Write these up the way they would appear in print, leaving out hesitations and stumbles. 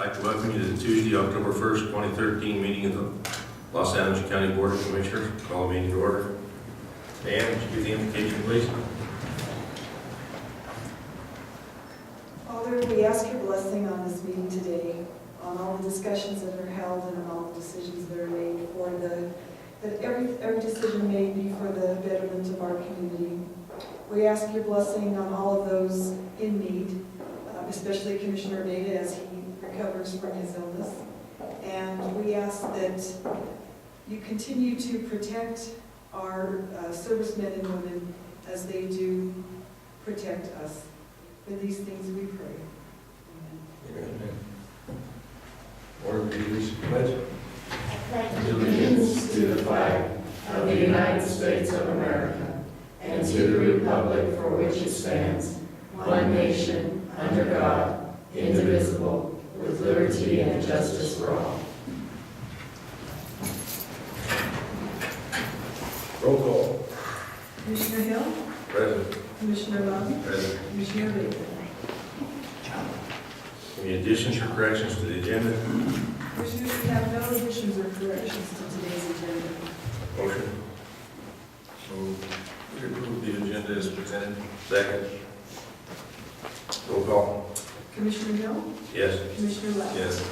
I'd like to welcome you to the Tuesday, October 1st, 2013 meeting of the Los Angeles County Board of Commissioners. Call the meeting to order. Dan, would you give the invocation, please? Father, we ask your blessing on this meeting today, on all the discussions that are held and on all the decisions that are made that every decision made be for the betterment of our community. We ask your blessing on all of those in need, especially Commissioner Beta as he recovers from his illness. And we ask that you continue to protect our servicemen and women as they do protect us. For these things we pray. Amen. Amen. Order to release the pledge. Allegiance to the flag of the United States of America and to the republic for which it stands, one nation, under God, indivisible, with liberty and justice for all. Roll call. Commissioner Hill, Present. Commissioner Levy, Present. Commissioner Bacon. Any additions or corrections to the agenda? Commissioners, we have no additions or corrections to today's agenda. Motion. So we approve the agenda as presented. Second. Roll call. Commissioner Hill, Yes. Commissioner Levy. Yes.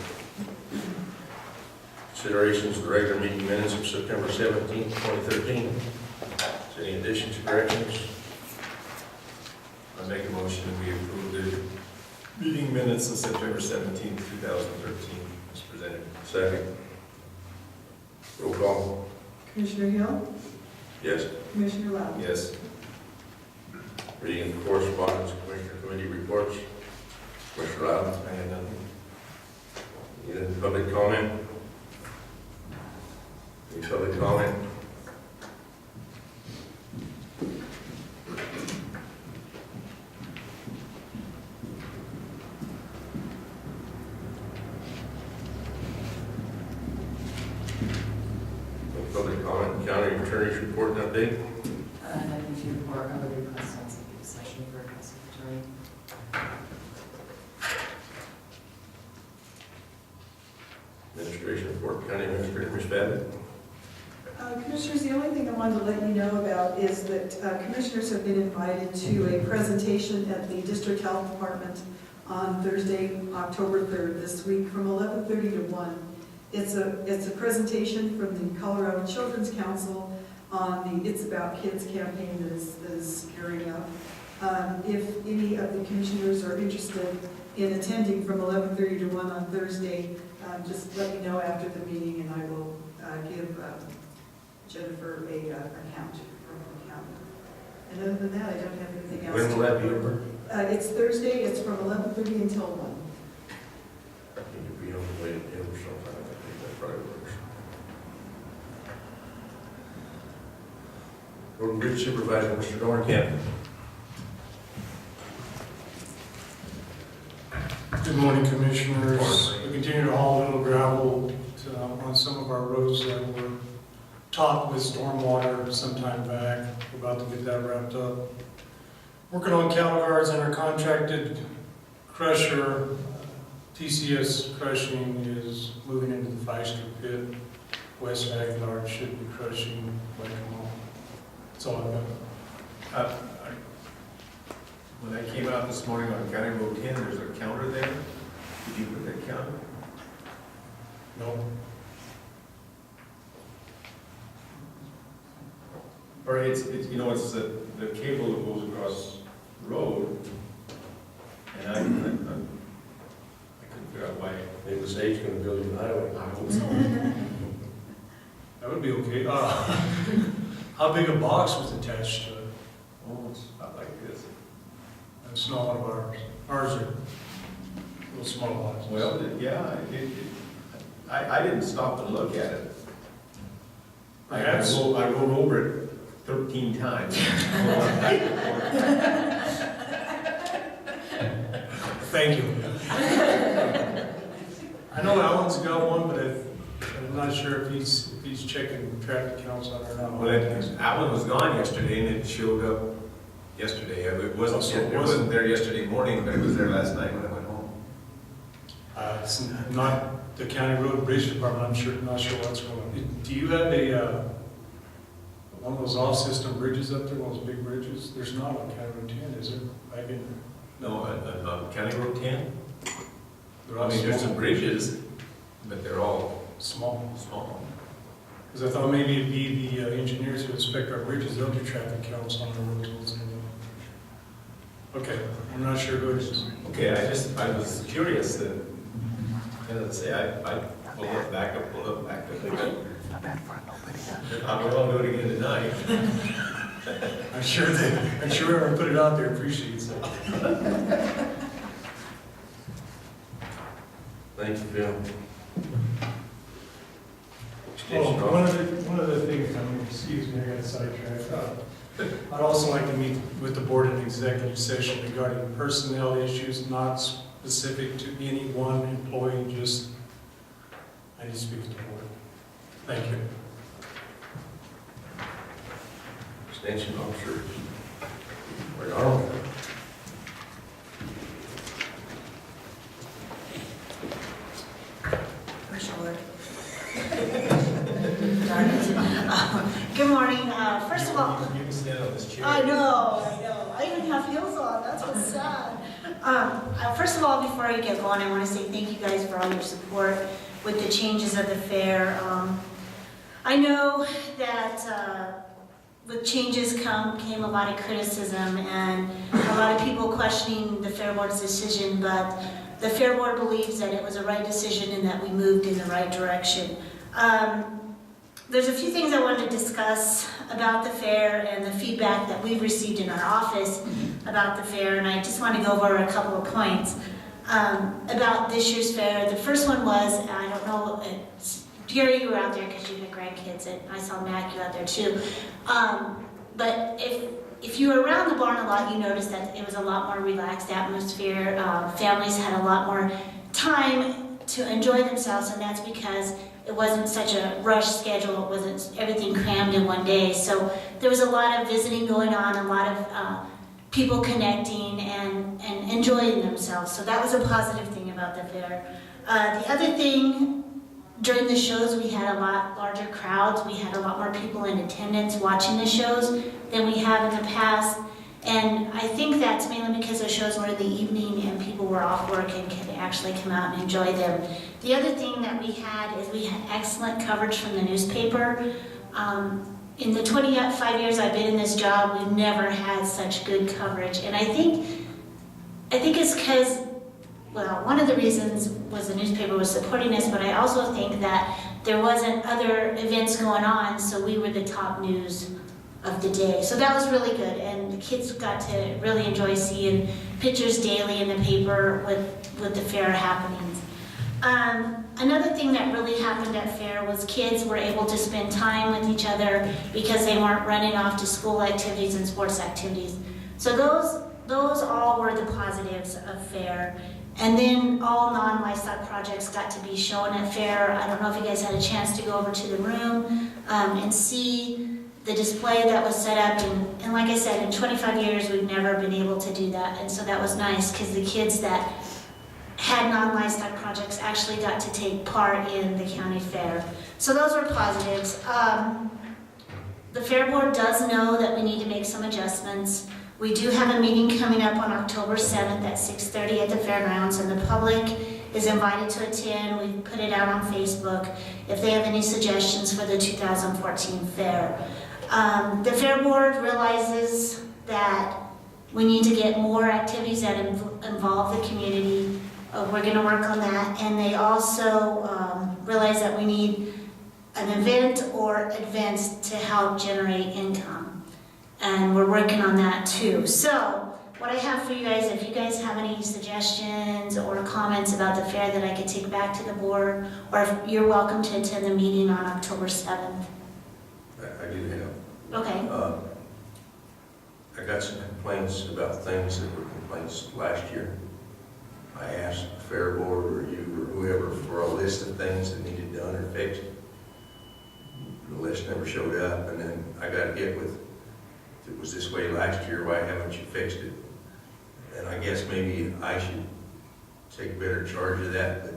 Considerations of the regular meeting minutes of September 17th, 2013. Is there any additions or corrections? I make a motion that we approve the meeting minutes of September 17th, 2013, as presented. Second. Roll call. Commissioner Hill, Yes. Commissioner Levy. Yes. Reading of correspondence, Commissioner Committee reports. Commissioner Loud. I have nothing. Any public comment? Any public comment? No public comment. County Attorney's report and update. Nothing to report on the request on executive session for request of attorney. Administration report. County Administrator, Ms. Babbitt. Commissioners, the only thing I wanted to let you know about is that commissioners have been invited to a presentation at the District Health Department on Thursday, October 3rd, this week, from 11:30 to 1. It's a presentation from the Colorado Children's Council on the It's About Kids campaign that is carrying out. If any of the commissioners are interested in attending from 11:30 to 1 on Thursday, just let me know after the meeting and I will give Jennifer a account from the county. And other than that, I don't have anything else. When will that be over? It's Thursday, it's from 11:30 until 1. I need to be on the way to him or something. I think that probably works. Road and Bridge Supervisor, Mr. Dorncamp. Good morning, Commissioners. Morning. We continue to haul a little gravel on some of our roads that were topped with stormwater some time back. We're about to get that wrapped up. Working on cattle guards and our contracted crusher. TCS Crushing is moving into the Feister pit. West Aguilar should be crushing by tomorrow. That's all I've got. When I came out this morning on County Road 10, there's a counter there. Did you put that counter? No. Or it's you know, it's the cable that goes across the road, and I couldn't figure out why. Maybe the state's going to build you a highway. I hope so. That would be okay. How big a box was attached to it? Oh, it's not like this. It's not one of ours. Ours are little small boxes. Well, yeah, I didn't stop and look at it. I rode over it 13 times. Thank you. I know Alan's got one, but I'm not sure if he's checking traffic counts on it or not. Well, Alan was gone yesterday, and it showed up yesterday. It wasn't there yesterday morning, but it was there last night when I went home. It's not the county road and bridge department, not sure what's going on. Do you have one of those off-system bridges up there, one of those big bridges? There's not on County Road 10, is there? No, on County Road 10? They're I all mean, there's some small. bridges, but they're all Small. small. Because I thought maybe it'd be the engineers who inspect our bridges, they'll do traffic counts on the roads. Okay, I'm not sure who it is. Okay, I was curious that, as I say, I pull up, back up, pull up, back up. I will do it again tonight. I'm sure whoever put it out there appreciates it. Thank you, Phil. Oh, Extension officer. one of the things, excuse me, I got sidetracked. I'd also like to meet with the board in executive session regarding personnel issues not specific to any one employee, just, I need to speak with the board. Thank you. Extension officer. Where are we? Good morning. First of all, You can stand on this chair. I know. I even have heels on. That's what's sad. First of all, before I get going, I want to say thank you guys for all your support with the changes of the fair. I know that with changes came a lot of criticism and a lot of people questioning the Fair Board's decision, but the Fair Board believes that it was a right decision and that we moved in the right direction. There's a few things I wanted to discuss about the fair and the feedback that we've received in our office about the fair, and I just want to go over a couple of points about this year's fair. The first one was, I don't know, Gary, you were out there because you had grandkids, and I saw Mac, you out there too. But if you were around the barn a lot, you noticed that it was a lot more relaxed atmosphere. Families had a lot more time to enjoy themselves, and that's because it wasn't such a rush schedule. It wasn't everything crammed in one day. So there was a lot of visiting going on, a lot of people connecting and enjoying themselves. So that was a positive thing about the fair. The other thing, during the shows, we had a lot larger crowds. We had a lot more people in attendance watching the shows than we have in the past. And I think that's mainly because the shows were in the evening and people were off work and could actually come out and enjoy them. The other thing that we had is we had excellent coverage from the newspaper. In the 25 years I've been in this job, we've never had such good coverage. And I think it's because, well, one of the reasons was the newspaper was supporting us, but I also think that there wasn't other events going on, so we were the top news of the day. So that was really good, and the kids got to really enjoy seeing pictures daily in the paper with the fair happenings. Another thing that really happened at fair was kids were able to spend time with each other because they weren't running off to school activities and sports activities. So those all were the positives of fair. And then all non-livestock projects got to be shown at fair. I don't know if you guys had a chance to go over to the room and see the display that was set up. And like I said, in 25 years, we've never been able to do that. And so that was nice because the kids that had non-livestock projects actually got to take part in the county fair. So those were positives. The Fair Board does know that we need to make some adjustments. We do have a meeting coming up on October 7th at 6:30 at the fairgrounds, and the public is invited to attend. We've put it out on Facebook if they have any suggestions for the 2014 fair. The Fair Board realizes that we need to get more activities that involve the community. We're going to work on that, and they also realize that we need an event or events to help generate income, and we're working on that too. So what I have for you guys, if you guys have any suggestions or comments about the fair that I could take back to the board, or if you're welcome to attend the meeting on October 7th. I do have. Okay. I got some complaints about things that were complaints last year. I asked the Fair Board or you or whoever for a list of things that needed done or fixed. The list never showed up, and then I got hit with, if it was this way last year, why haven't you fixed it? And I guess maybe I should take better charge of that, but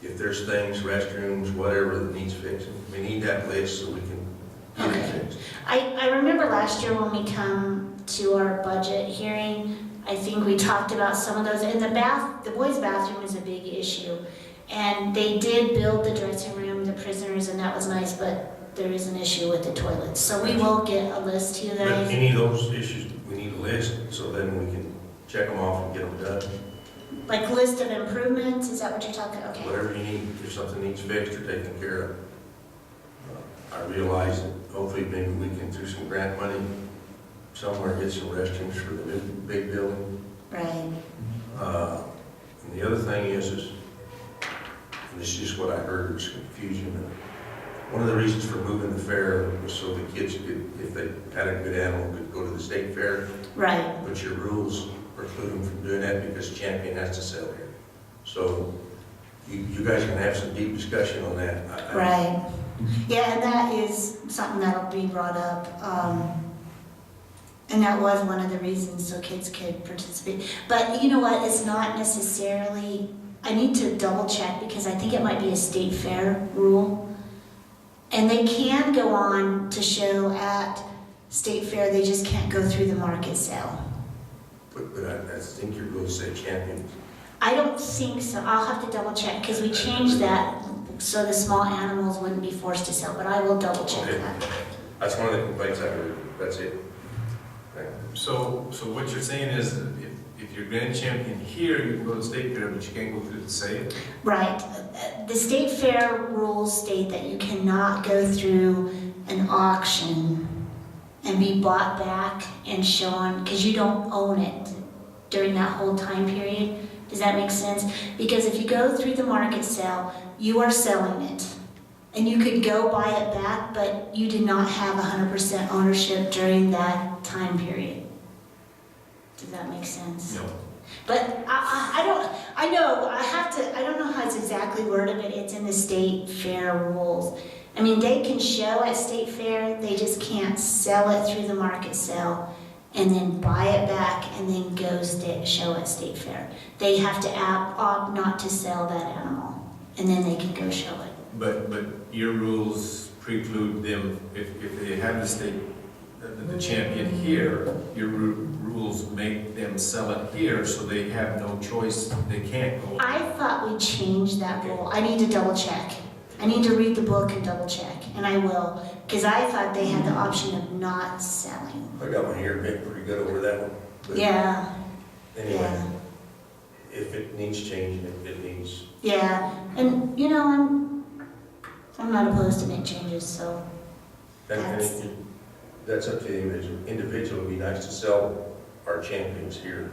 if there's things, restrooms, whatever that needs fixing, we need that list so we can get it Okay. fixed. I remember last year when we come to our budget hearing, I think we talked about some of those, and the boys' bathroom is a big issue. And they did build the dressing room, the prisoners, and that was nice, but there is an issue with the toilets. So we will get a list to you But guys. any of those issues, we need a list, so then we can check them off and get them done. Like list of improvements, is that what you're talking, okay? Whatever you need, if something needs fixed or taken care of. I realize that hopefully maybe we can, through some grant money, somewhere get some restrooms for the new big building. Right, And the other thing is, and this is just what I heard, there was confusion. One of the reasons for moving the fair was so the kids could, if they had a good animal, could go to the state fair. right. But your rules preclude them from doing that because Champion has to sell here. So you guys can have some deep discussion on that. Right. Yeah, and that is something that'll be brought up. And that was one of the reasons so kids could participate. But you know what, it's not necessarily, I need to double check because I think it might be a state fair rule. And they can go on to show at state fair, they just can't go through the market sale. But I think your rules say Champion. I don't think so. I'll have to double check because we changed that so the small animals wouldn't be forced to sell, but I will double check Okay. that. That's one of the complaints I heard. That's it. Thank you. So what you're saying is that if you're Grand Champion here, you can go to state fair, but you can't go through the sale? Right. The state fair rules state that you cannot go through an auction and be bought back and shown, because you don't own it during that whole time period. Does that make sense? Because if you go through the market sale, you are selling it. And you could go buy it back, but you did not have 100% ownership during that time period. Does that make sense? No. But I don't know how it's exactly worded, but it's in the state fair rules. I mean, they can show at state fair, they just can't sell it through the market sale and then buy it back and then go show at state fair. They have to opt not to sell that animal, and then they can go show it. But your rules preclude them, if they have the champion here, your rules make them sell it here, so they have no choice, they can't go. I thought we changed that rule. I need to double check. I need to read the book and double check, and I will, because I thought they had the option of not selling. I got my hair bit pretty good over that one. But Yeah, Anyway, yeah. if it needs changing, it needs, Yeah, and you know, I'm not opposed to make changes, so. that's up to the individual. It'd be nice to sell our champions here.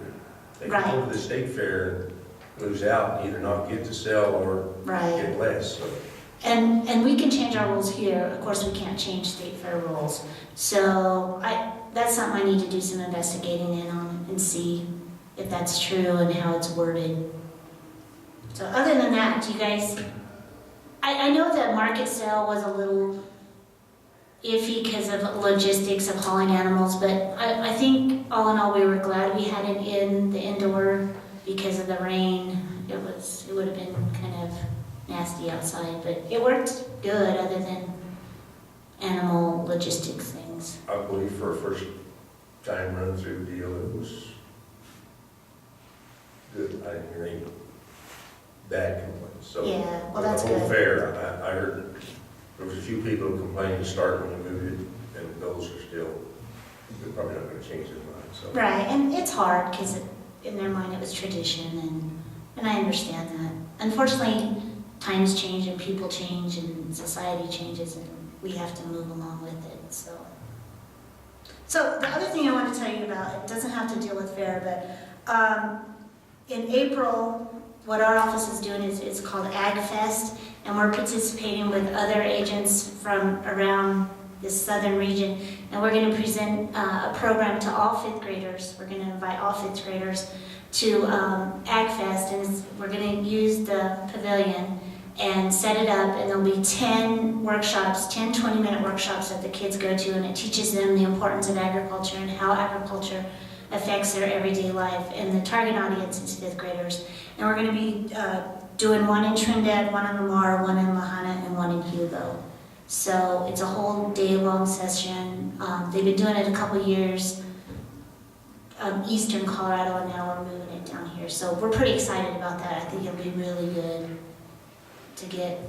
They can go to the state fair and lose out, and either not get to sell or Right. get less, so. And we can change our rules here, of course, we can't change state fair rules. So that's something I need to do some investigating in on and see if that's true and how it's worded. So other than that, do you guys, I know that market sale was a little iffy because of logistics of hauling animals, but I think all in all, we were glad we had it in the indoor because of the rain. It would have been kind of nasty outside, but it worked good other than animal logistics things. I believe for a first time run through deal, it was good. I didn't hear any bad complaints, so. Yeah, well, that's The whole good. fair, I heard, there was a few people who complained to start when you moved it, and those are still, they're probably not gonna change their mind, so. Right, and it's hard because in their mind it was tradition, and I understand that. Unfortunately, times change and people change and society changes, and we have to move along with it, so. So the other thing I want to tell you about, it doesn't have to deal with fair, but in April, what our office is doing is it's called Ag Fest, and we're participating with other agents from around the southern region, and we're going to present a program to all fifth graders. We're going to invite all fifth graders to Ag Fest, and we're going to use the pavilion and set it up, and there'll be 10 workshops, 10 20-minute workshops that the kids go to, and it teaches them the importance of agriculture and how agriculture affects their everyday life. And the target audience is 5th graders. And we're going to be doing one in Trinidad, one in Lamar, one in Lahana, and one in Hugo. So it's a whole day-long session. They've been doing it a couple years, eastern Colorado, and now we're moving it down here. So we're pretty excited about that. I think it'll be really good to get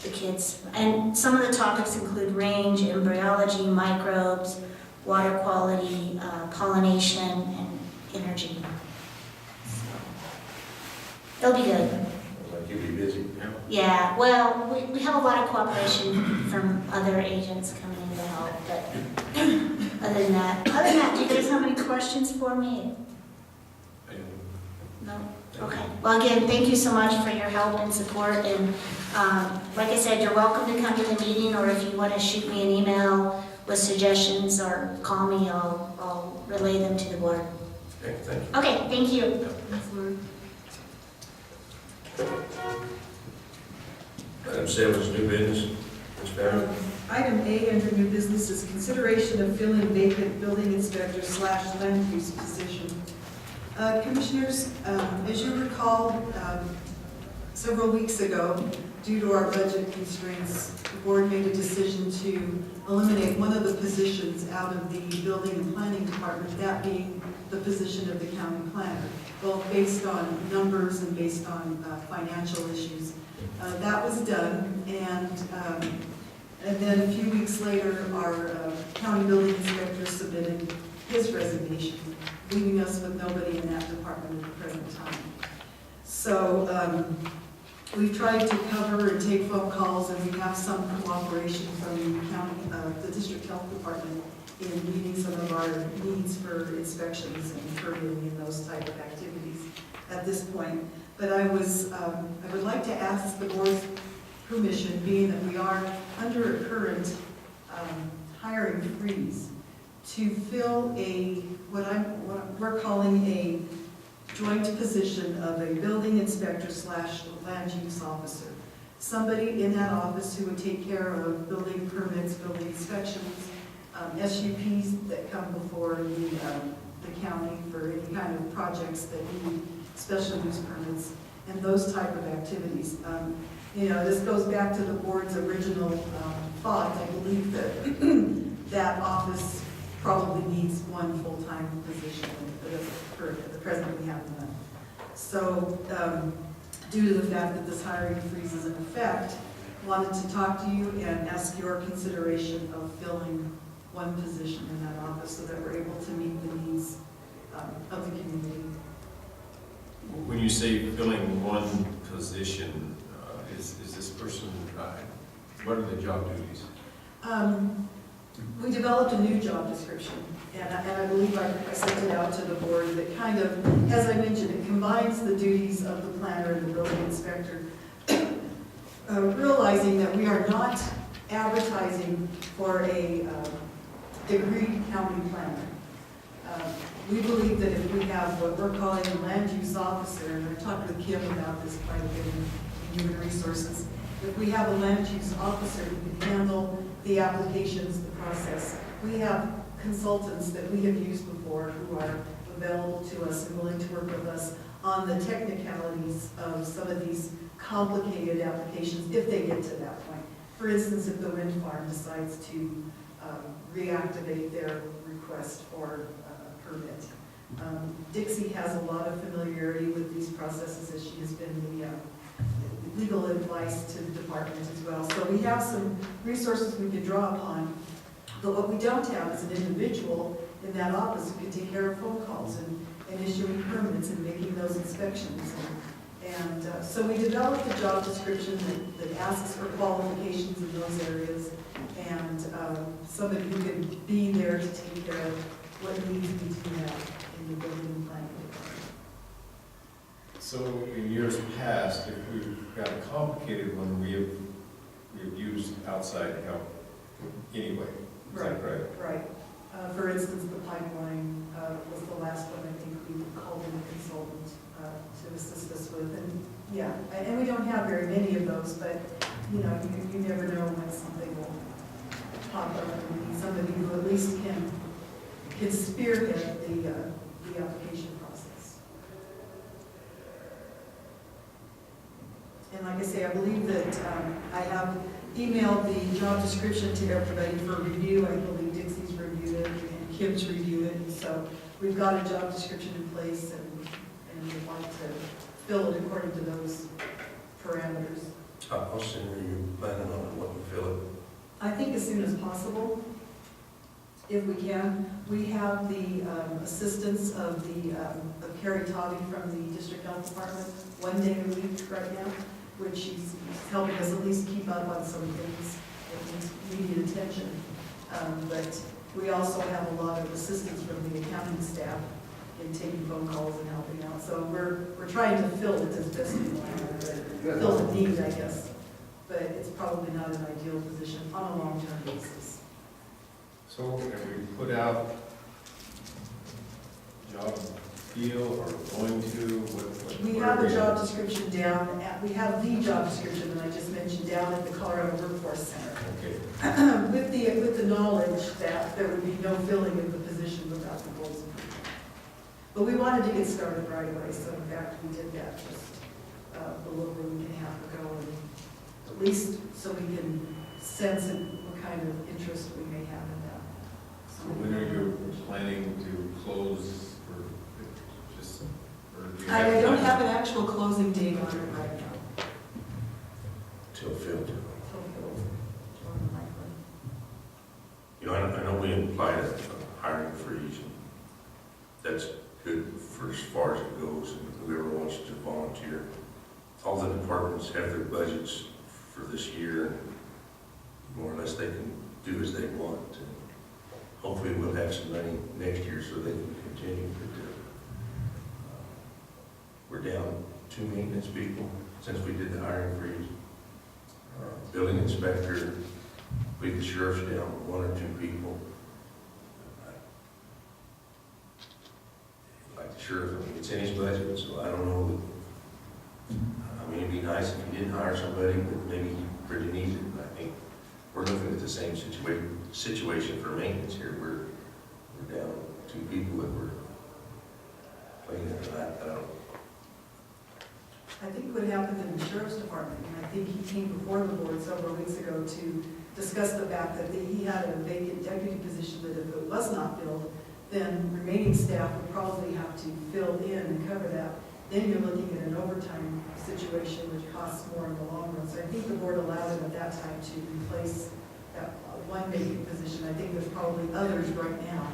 the kids. And some of the topics include range, embryology, microbes, water quality, pollination, and energy. So it'll be good. Like you'll be busy. Yeah, well, we have a lot of cooperation from other agents coming in to help, but other than that, do you guys have any questions for me? No? Okay. Well, again, thank you so much for your help and support, and like I said, you're welcome to come to the meeting, or if you want to shoot me an email with suggestions or call me, I'll relay them to the board. Okay, thank you. Okay, thank you. Thanks, Lord. Item 7 is new business. Ms. Barron. Item A under new business is consideration of filling vacant building inspector / land use position. Commissioners, as you recall, several weeks ago, due to our budget constraints, the board made a decision to eliminate one of the positions out of the building and planning department, that being the position of the county planner, both based on numbers and based on financial issues. That was done, and then a few weeks later, our county building inspector submitted his resignation, leaving us with nobody in that department at the present time. So we've tried to cover and take phone calls, and we have some cooperation from the county, the district health department in meeting some of our needs for inspections and permitting and those type of activities at this point. But I would like to ask the board's permission, being that we are under a current hiring freeze, to fill what we're calling a joint position of a building inspector / land use officer. Somebody in that office who would take care of building permits, building inspections, SUPs that come before the county for any kind of projects that need special use permits, and those type of activities. This goes back to the board's original thought. I believe that that office probably needs one full-time position. At the present, we have none. So, due to the fact that this hiring freeze is in effect, wanted to talk to you and ask your consideration of filling one position in that office so that we're able to meet the needs of the community. When you say filling one position, is this person, what are the job duties? We developed a new job description, and I believe I sent it out to the board that kind of, as I mentioned, it combines the duties of the planner and the building inspector, realizing that we are not advertising for a degree county planner. We believe that if we have what we're calling a land use officer, and I've talked with Kim about this quite a bit in human resources, if we have a land use officer who can handle the applications, the process. We have consultants that we have used before who are available to us and willing to work with us on the technicalities of some of these complicated applications if they get to that point. For instance, if the wind farm decides to reactivate their request for a permit. Dixie has a lot of familiarity with these processes as she has been the legal advice to the department as well. So we have some resources we can draw upon, but what we don't have is an individual in that office who can take care of phone calls and issuing permits and making those inspections. And so we developed a job description that asks for qualifications in those areas, and somebody who can be there to take care of what needs to be done in the building and planning department. So in years past, if we've got a complicated one, we have used outside help anyway. Is that correct? Right. For instance, the pipeline was the last one I think we called in a consultant to assist us with. And yeah, and we don't have very many of those, but you never know when something will pop up and we need somebody who at least can spearhead the application process. And like I say, I believe that I have emailed the job description to everybody for review. I believe Dixie's reviewed it and Kim's reviewed it. So we've got a job description in place, and we want to fill it according to those parameters. How soon are you planning on wanting to fill it? I think as soon as possible, if we can. We have the assistance of Carrie Tobby from the District Health Department 1 day a week right now, which she's helping us at least keep up on some things that need immediate attention. But we also have a lot of assistance from the accounting staff in taking phone calls and helping out. So we're trying to fill it as best we can, fill the need, I guess. But it's probably not an ideal position on a long-term basis. So have we put out job deal or going to, what? We have a job description down, we have the job description that I just mentioned down at the Colorado Workforce Center. Okay. With the knowledge that there would be no filling of the position without the board's approval. But we wanted to get started right away, so in fact, we did that just a little over a week and a half ago, and at least so we can sense what kind of interest we may have in that. So when are you planning to close, or just, or do you have? I don't time? have an actual closing date on it right now. Till filled? Till You know, I know we implied a hiring freeze. That's good for as far as it goes, and whoever wants to volunteer. All the departments have their budgets for this year, and more or less they can do as they want. And hopefully we'll have some money next year so they can continue. We're down 2 maintenance people since we did the hiring freeze. Building inspector, I believe the sheriff's down 1 or 2 people. Like the sheriff, I mean, it's in his budget, so I don't know. I mean, it'd be nice if you didn't hire somebody, but maybe you really need it. I think we're looking at the same situation for maintenance here. We're down 2 people that we're cleaning for that. I don't know. I think what happened in the sheriff's department, and I think he came before the board several weeks ago to discuss the fact that he had a vacant deputy position that if it was not filled, then remaining staff would probably have to fill in and cover that. Then you're looking at an overtime situation which costs more in the long run. So I think the board allowed him at that time to replace that 1 vacant position. I think there's probably others right now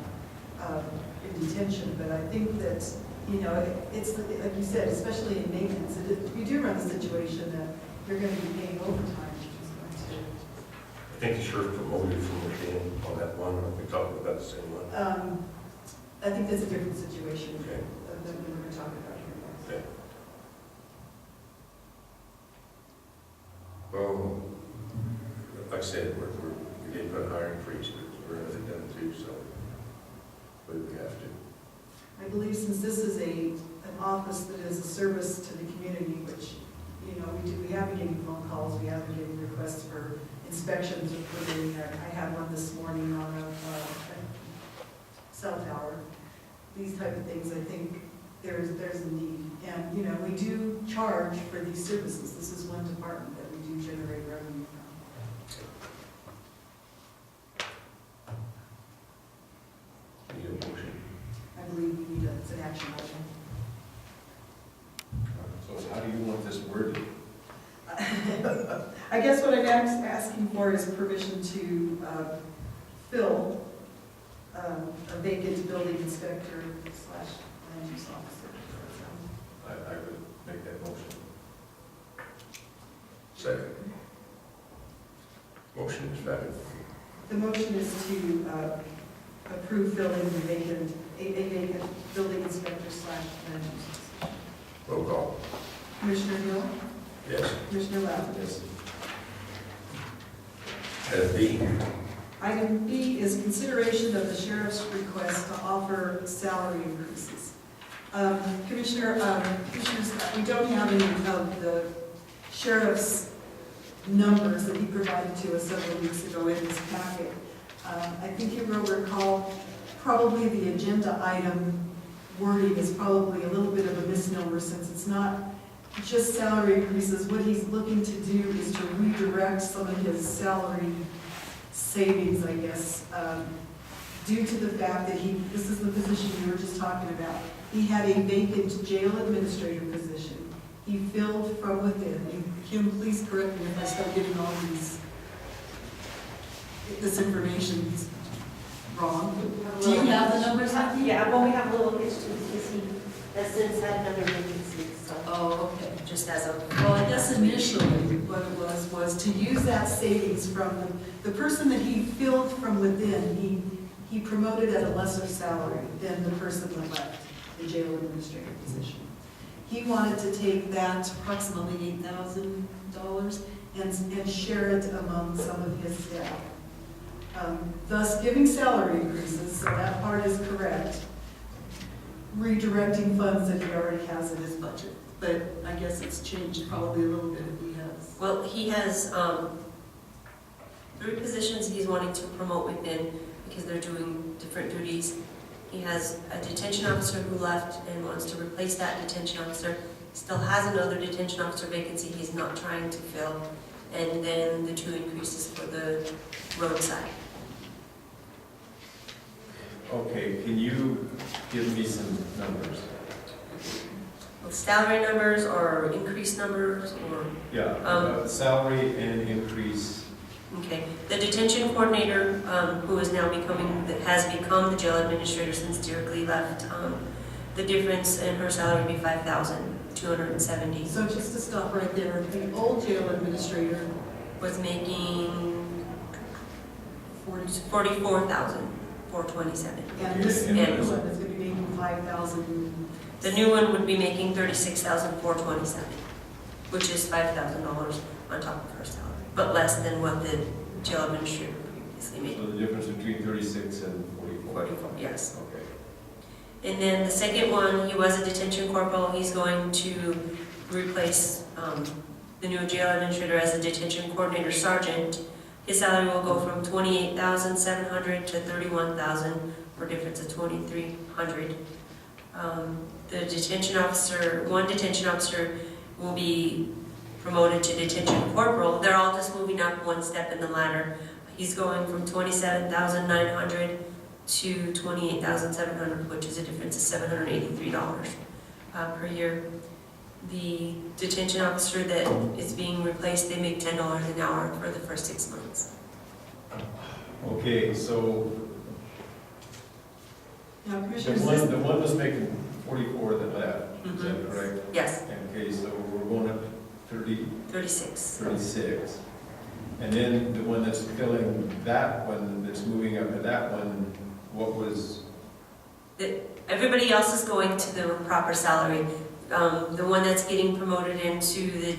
in detention, but I think that, you know, it's like you said, especially in maintenance, you do run a situation that you're going to be paying overtime, which is going to. I think the sheriff promoted from within on that one. We talked about the same one. I think that's a different situation Okay. than we were talking about here. Okay. Well, like I said, we did put a hiring freeze, but we're going to have it done too, so we have to. I believe since this is an office that is a service to the community, which, you know, we have been getting phone calls, we have been getting requests for inspections or permitting. I had one this morning on a cell tower. These type of things, I think there's a need. And, you know, we do charge for these services. This is one department that we do generate revenue from. Need a motion. I believe we need it's an action item. So how do you want this worded? I guess what I'm asking for is permission to fill a vacant building inspector / land use officer. I would make that motion. Second. Motion is valid. The motion is to approve filling the vacant building inspector / land use officer. Roll call. Commissioner Hill? Yes. Commissioner Lowry? Yes. Item B. Item B is consideration of the sheriff's request to offer salary increases. Commissioners, we don't have any of the sheriff's numbers that he provided to us several weeks ago in this packet. I think you will recall probably the agenda item wording is probably a little bit of a misnomer, since it's not just salary increases. What he's looking to do is to redirect some of his salary savings, I guess, due to the fact that this is the position we were just talking about. He had a vacant jail administrator position. He filled from within. And Kim, please correct me if I start getting all this information wrong. Do you have the numbers? Yeah, well, we have a little history because he has since had another vacancy, so Oh, okay. just as a. Well, I guess initially what it was to use that savings from the person that he filled from within, he promoted at a lesser salary than the person that left the jail administrator position. He wanted to take that approximately $8,000 and share it among some of his staff. Thus giving salary increases, so that part is correct, redirecting funds that he already has in his budget. But I guess it's changed probably a little bit if he has. Well, he has 3 positions he's wanting to promote within because they're doing different duties. He has a detention officer who left and wants to replace that detention officer. Still has another detention officer vacancy he's not trying to fill. And then the 2 increases for the roadside. Okay, can you give me some numbers? Salary numbers or increased numbers or? Yeah, salary and increase. Okay, the detention coordinator, who is now has become the jail administrator since Deirdre left, the difference in her salary would be $5,270. So just to stop right there, the old jail administrator, Was making $44,427. and this And new this- one is going to be making 5,000. The new one would be making $36,427, which is $5,000 on top of her salary, but less than what the jail administrator previously made. So the difference between 36 and 44. 44, yes. Okay. And then the second one, he was a detention corporal. He's going to replace the new jail administrator as a detention coordinator sergeant. His salary will go from $28,700 to $31,000 for a difference of $2,300. The detention officer, one detention officer will be promoted to detention corporal. They're all just moving up one step in the ladder. He's going from $27,900 to $28,700, which is a difference of $783 per year. The detention officer that is being replaced, they make $10 an hour for the first 6 months. Okay, so Now, the Commissioners, one was making 44 that left, is that correct? Yes, Okay, so we're going up to 36. 36. And then the one that's filling that one, that's moving up to that one, what was, Everybody else is going to the proper salary. The one that's getting promoted into the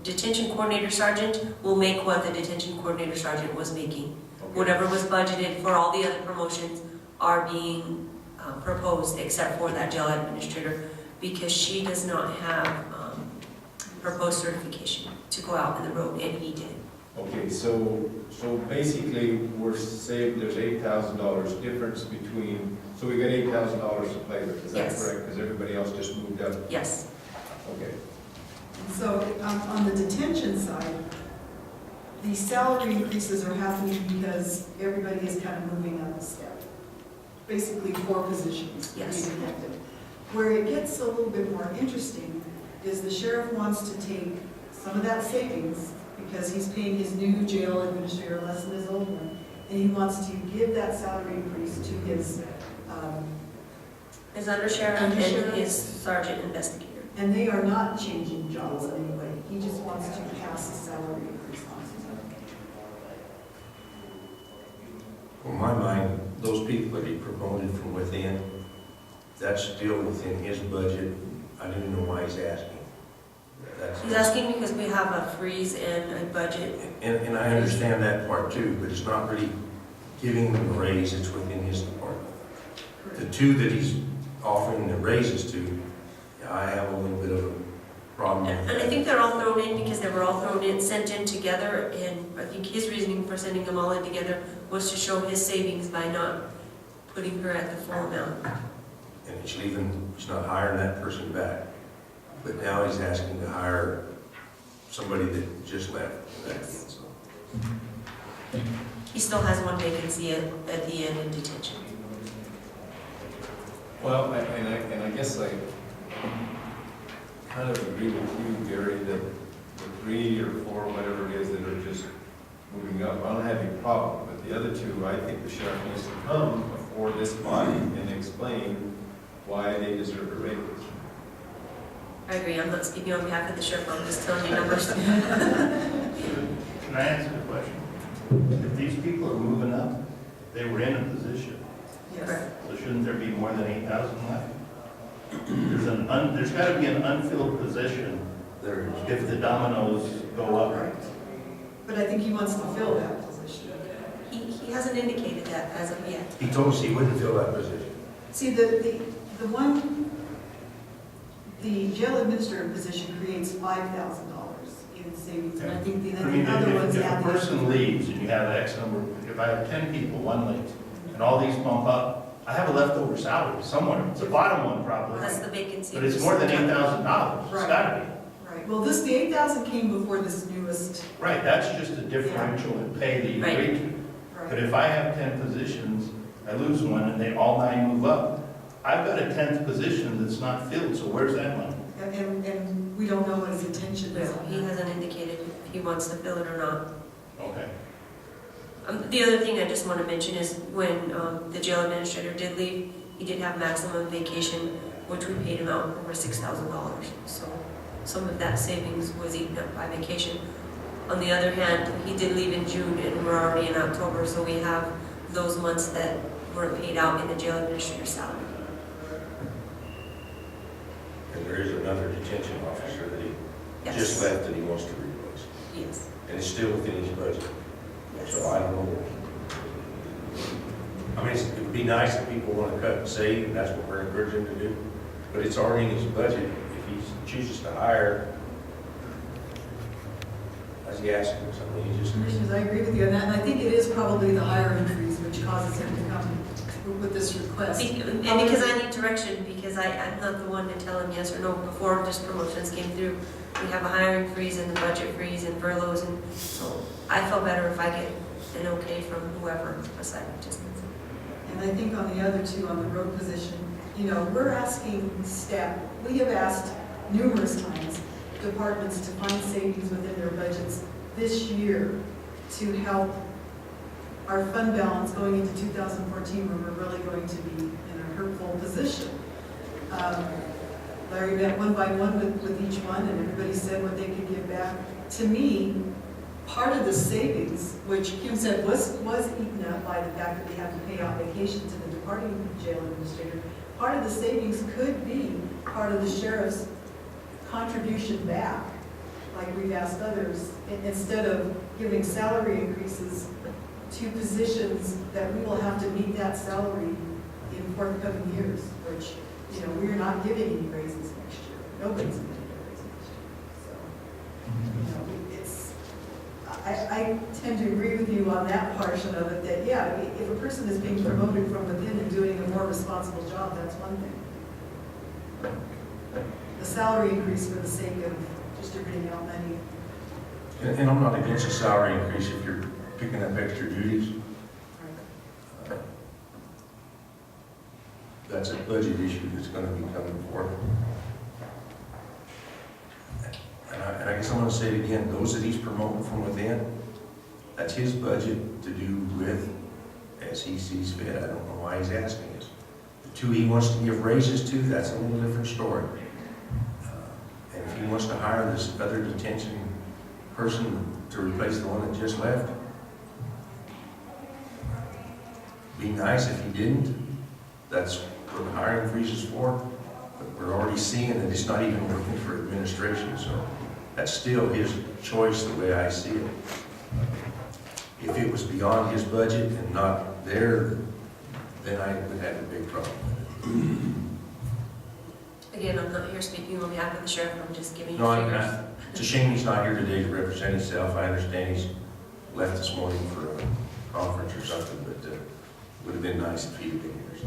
detention coordinator sergeant will make what the detention coordinator sergeant was making. okay. Whatever was budgeted for all the other promotions are being proposed except for that jail administrator because she does not have her post certification to go out on the road, and he did. Okay, so basically, we're saved, there's $8,000 difference between, so we got $8,000 to play with, is that Yes. correct? Because everybody else just moved up? Yes. Okay. so on the detention side, the salary increases are happening because everybody is kind of moving up a step. Basically 4 positions Yes. being affected. Where it gets a little bit more interesting is the sheriff wants to take some of that savings because he's paying his new jail administrator less than his old one, and he wants to give that salary increase to his, His undersheriff and Undersheriff. his sergeant investigator. and they are not changing jobs in any way. He just wants to pass a salary increase on to them. Well, in my mind, those people that he promoted from within, that's still within his budget. I don't even know why he's asking. That's- He's asking because we have a freeze and a budget. And I understand that part too, but it's not really giving them a raise, it's within his department. The 2 that he's offering the raises to, yeah, I have a little bit of a problem with And I that. think they're all thrown in because they were all sent in together, and I think his reasoning for sending them all in together was to show his savings by not putting her at the full amount. and he's not hiring that person back. But now he's asking to hire somebody that just left. So, He still has one vacancy at the end in detention. Well, and I guess I kind of agree with you, Gary, that the 3 or 4, whatever it is, that are just moving up, I don't have any problem. But the other 2, I think the sheriff needs to come before this body and explain why they deserve a raise. I agree, I'm not speaking on behalf of the sheriff, I'm just telling you numbers. Can I answer the question? If these people are moving up, they were in a position, Yes. so shouldn't there be more than 8,000 left? There's got to be an unfilled position there is. if the dominoes go up. Right. But I think he wants to fill that position. He hasn't indicated that as of yet. He told us he wouldn't fill that position. See, the jail administrator position creates $5,000 in savings, and I think the I mean, other ones if add a person leaves and you have X number, if I have 10 people, 1 leaves, and all these bump up, I have a leftover salary somewhere. It's the bottom one probably. That's the vacancy. But it's more than $8,000. It's Right. got to be. Right, well, the 8,000 came before this newest, Right, that's just a differential in pay that you Right. agreed to. But right, if I have 10 positions, I lose one, and they all 9 move up, I've got a 10th position that's not filled, so where's that money? and we don't know what his intention is. Well, he hasn't indicated if he wants to fill it or not. Okay. The other thing I just want to mention is when the jail administrator did leave, he did have maximum vacation, which we paid him out over $6,000. So some of that savings was eaten up by vacation. On the other hand, he did leave in June and we're already in October, so we have those months that weren't paid out in the jail administrator's salary. And there is another detention officer that he just Yes. left that he wants to replace. Yes. And it's still within his budget. Yes. So I don't know. I mean, it would be nice if people want to cut and save, and that's what we're encouraging them to do. But it's already in his budget. If he chooses to hire, as he asking us, I mean, he just. Commissioners, I agree with you on that, and I think it is probably the hiring freeze which causes him to come with this request. And because I need direction, because I'm not the one to tell him yes or no. Before just promotions came through, we have a hiring freeze and the budget freeze and furloughs, and so I feel better if I get an okay from whoever aside just. And I think on the other 2, on the road position, we're asking staff, we have asked numerous times departments to find savings within their budgets this year to help our fund balance going into 2014, where we're really going to be in a hurtful position. Larry met one by one with each one, and everybody said what they could give back. To me, part of the savings, which Kim said was eaten up by the fact that we have to pay out vacation to the departing jail administrator, part of the savings could be part of the sheriff's contribution back, like we've asked others, instead of giving salary increases to positions that we will have to meet that salary in forthcoming years, which, we're not giving any raises next year. Nobody's going to get a raise next year. So, it's, I tend to agree with you on that portion of it, that, yeah, if a person is being promoted from within and doing a more responsible job, that's one thing. The salary increase for the sake of distributing out money. And I'm not against a salary increase if you're picking up extra duties. That's a budget issue that's going to be coming forth. And I guess I'm going to say it again, those that he's promoting from within, that's his budget to do with as he sees fit. I don't know why he's asking us. The 2 he wants to give raises to, that's a little different story. And if he wants to hire this other detention person to replace the one that just left, be nice if he didn't. That's what the hiring freeze is for. But we're already seeing that it's not even working for administration, so that's still his choice the way I see it. If it was beyond his budget and not there, then I would have a big problem with it. Again, I'm not here speaking on behalf of the sheriff, I'm just giving you No, figures. it's a shame he's not here today to represent himself. I understand he's left this morning for a conference or something, but it would have been nice if he'd been here. So.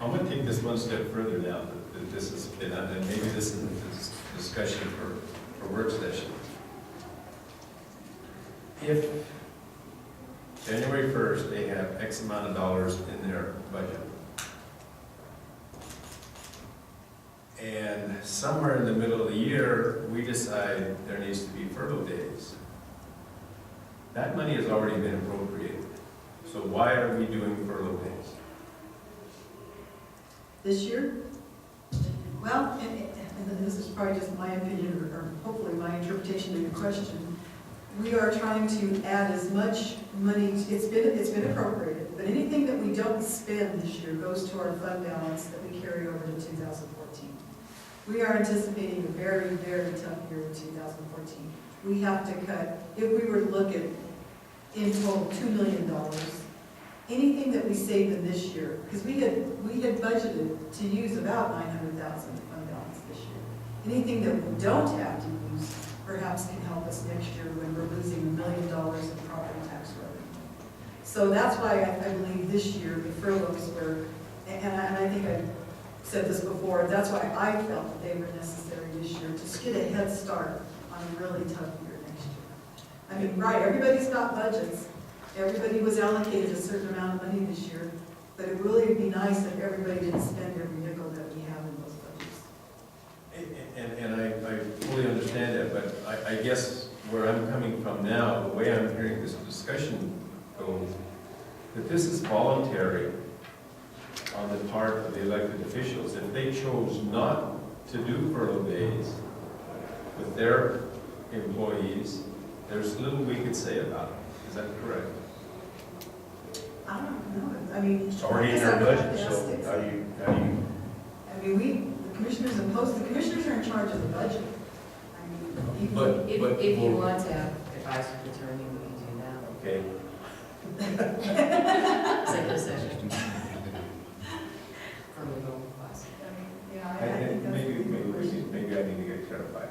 I'm gonna take this one step further now, that this has been, and maybe this is a discussion for work session. If January 1st, they have X amount of dollars in their budget, and somewhere in the middle of the year, we decide there needs to be furlough days, that money has already been appropriated. So why are we doing furlough days? This year? Well, and this is probably just my opinion, or hopefully my interpretation of your question. We are trying to add as much money, it's been appropriated, but anything that we don't spend this year goes to our fund balance that we carry over to 2014. We are anticipating a very, very tough year in 2014. We have to cut, if we were to look at, in total, $2 million, anything that we saved in this year, because we had budgeted to use about $900,000 fund balance this year. Anything that we don't have to use perhaps can help us next year when we're losing $1 million in property tax revenue. So that's why I believe this year the furloughs were, and I think I said this before, that's why I felt that they were necessary this year, to just get a head start on a really tough year next year. I mean, right, everybody's got budgets. Everybody was allocated a certain amount of money this year, but it really would be nice if everybody didn't spend every nickel that we have in those budgets. And I fully understand that, but I guess where I'm coming from now, the way I'm hearing this discussion goes, that this is voluntary on the part of the elected officials. If they chose not to do furlough days with their employees, there's little we could say about it. Is that correct? I don't know, I mean. It's already in our budget, so how do you? I mean, the commissioners are in charge of the budget. I mean, But If you want to have advice from attorney, we can do that. Okay. Executive session. For legal advice. yeah, I think that's. Maybe I need to get clarified.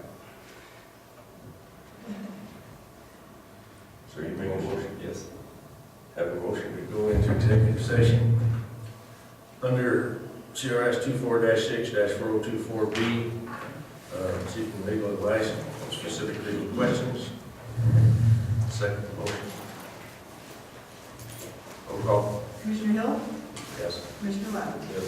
So you make a motion? Yes. Have a motion to go into executive session under CRS 24-6-4024B, seeking legal advice on specific legal questions. Second motion. Roll call. Commissioner Hill, Yes. Commissioner Lavin. Yes.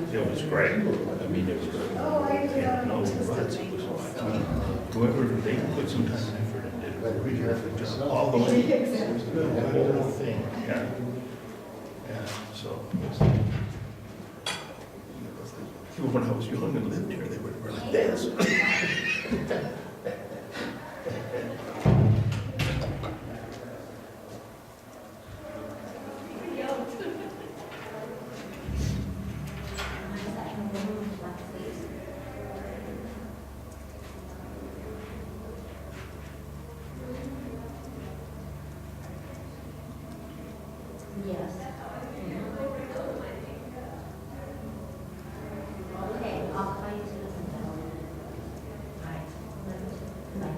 It was great. I mean, it was, no ruts, it was like, whoever, they put some time and effort into it, did a terrific job. All the way, the whole thing, yeah. Yeah, so. When I was young and lived here, they were like this. Yes. Okay, I'll call you to listen to them. All right. Bye.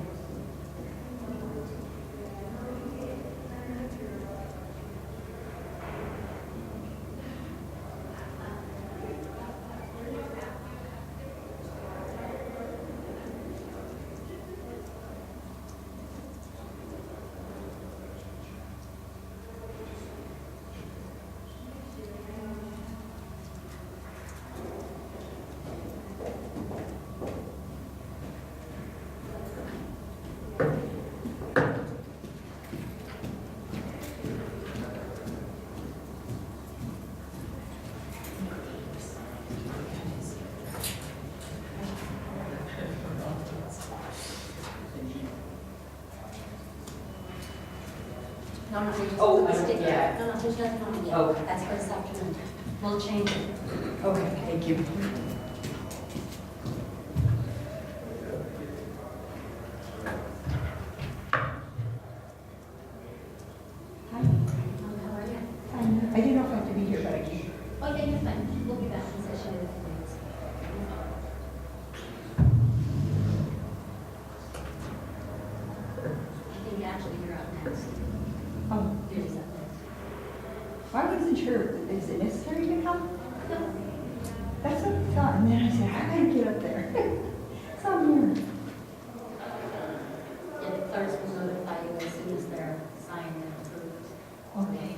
No, no, we just, Oh, let's stick yeah. No, no, there's nothing on it yet. Oh. That's for this afternoon. We'll change it. Okay, thank you. Hi. How are you? I didn't know if I had to be here, but I can. Oh, yeah, you're fine. We'll be back in session in a few minutes. I think actually you're up next. Oh, You're just up next. I wasn't sure, is it necessary to come? No. That's what I thought, and then I said, I gotta get up there. So I'm here. Yeah, the clerks will notify you as soon as they're signed and approved. Okay.